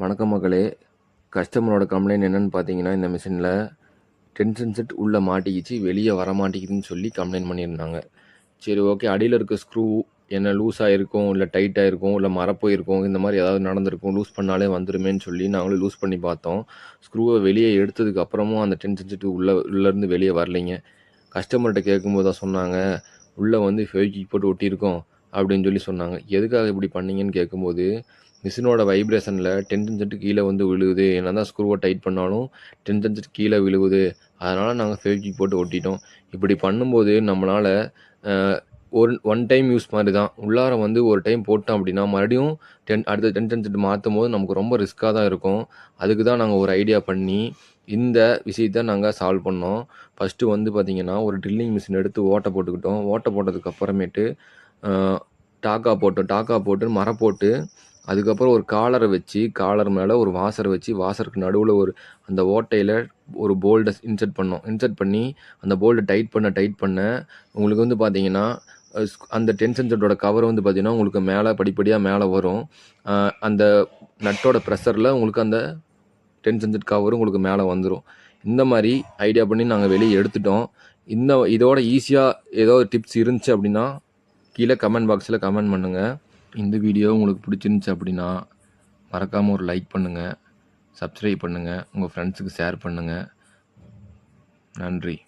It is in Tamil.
வணக்கம் மக்களே. கஸ்டமரோட கம்ப்ளைண்ட் என்னன்னு பார்த்தீங்கன்னா, இந்த மிஷினில் டென்ஷன் செட் உள்ளே மாட்டிக்கிச்சு, வெளியே வர மாட்டேங்குதுன்னு சொல்லி கம்ப்ளைண்ட் பண்ணியிருந்தாங்க. சரி, ஓகே, அடியில் இருக்க ஸ்க்ரூ என்ன லூஸாக இருக்கும், இல்லை டைட்டாக இருக்கும், இல்லை மரப்போயிருக்கும், இந்த மாதிரி ஏதாவது நடந்திருக்கும், லூஸ் பண்ணாலே வந்துருமேன்னு சொல்லி நாங்களும் லூஸ் பண்ணி பார்த்தோம். ஸ்க்ரூவை வெளியே எடுத்ததுக்கு அப்புறமும் அந்த டென்ஷன் செட் உள்ளேருந்து வெளியே வரலைங்க. கஸ்டமர்கிட்ட கேட்கும்போது தான் சொன்னாங்க, உள்ளே வந்து ஃபெவிக்விக் போட்டு ஒட்டியிருக்கோம் அப்படின்னு சொல்லி சொன்னாங்க. எதுக்காக இப்படி பண்ணீங்கன்னு கேட்கும்போது, மிஷினோட வைப்ரேஷனில் டென்ஷன் செட்டு கீழே வந்து விழுகுது, என்ன தான் ஸ்க்ரூவை டைட் பண்ணாலும் டென்ஷன் செட் கீழே விழுகுது, அதனால் நாங்கள் ஃபெவிக்விக் போட்டு ஒட்டிட்டோம். இப்படி பண்ணும்போது நம்மளால் ஒன் டைம் யூஸ் மாதிரி தான். உள்ளார வந்து ஒரு டைம் போட்டோம் அப்படின்னா மறுபடியும் அடுத்த டென்ஷன் செட் மாற்றும் போது நமக்கு ரொம்ப ரிஸ்க்காக தான் இருக்கும். அதுக்கு தான் நாங்கள் ஒரு ஐடியா பண்ணி இந்த விஷயத்தை நாங்கள் சால்வ் பண்ணோம். ஃபஸ்ட்டு வந்து பார்த்திங்கன்னா, ஒரு ட்ரில்லிங் மிஷின் எடுத்து ஓட்டை போட்டுக்கிட்டோம். ஓட்டை போட்டதுக்கு அப்புறமேட்டு டாக்கா போட்டோம். டாக்கா போட்டு மரம் போட்டு அதுக்கப்புறம் ஒரு காலரை வச்சு, காலர் மேலே ஒரு வாசரை வச்சு, வாசருக்கு நடுவில் அந்த ஓட்டையில் ஒரு போல்டை இன்சர்ட் பண்ணோம். இன்சர்ட் பண்ணி அந்த போல்டை டைட் பண்ண உங்களுக்கு வந்து பார்த்தீங்கன்னா, அந்த டென்ஷன் செட்டோட கவர் வந்து பார்த்தீங்கன்னா, உங்களுக்கு மேலே படிப்படியாக மேலே வரும். அந்த நட்டோட ப்ரெஷரில் உங்களுக்கு அந்த டென்ஷன் செட் கவரும் உங்களுக்கு மேலே வந்துடும். இந்த மாதிரி ஐடியா பண்ணி நாங்கள் வெளியே எடுத்துட்டோம். இதோட ஈஸியாக ஏதோ டிப்ஸ் இருந்துச்சு அப்படின்னா கீழே கமெண்ட் பாக்ஸில் கமெண்ட் பண்ணுங்கள். இந்த வீடியோ உங்களுக்கு பிடிச்சிருந்துச்சு அப்படின்னா மறக்காமல் ஒரு லைக் பண்ணுங்கள், சப்ஸ்கிரைப் பண்ணுங்கள், உங்கள் ஃப்ரெண்ட்ஸுக்கு ஷேர் பண்ணுங்கள். நன்றி.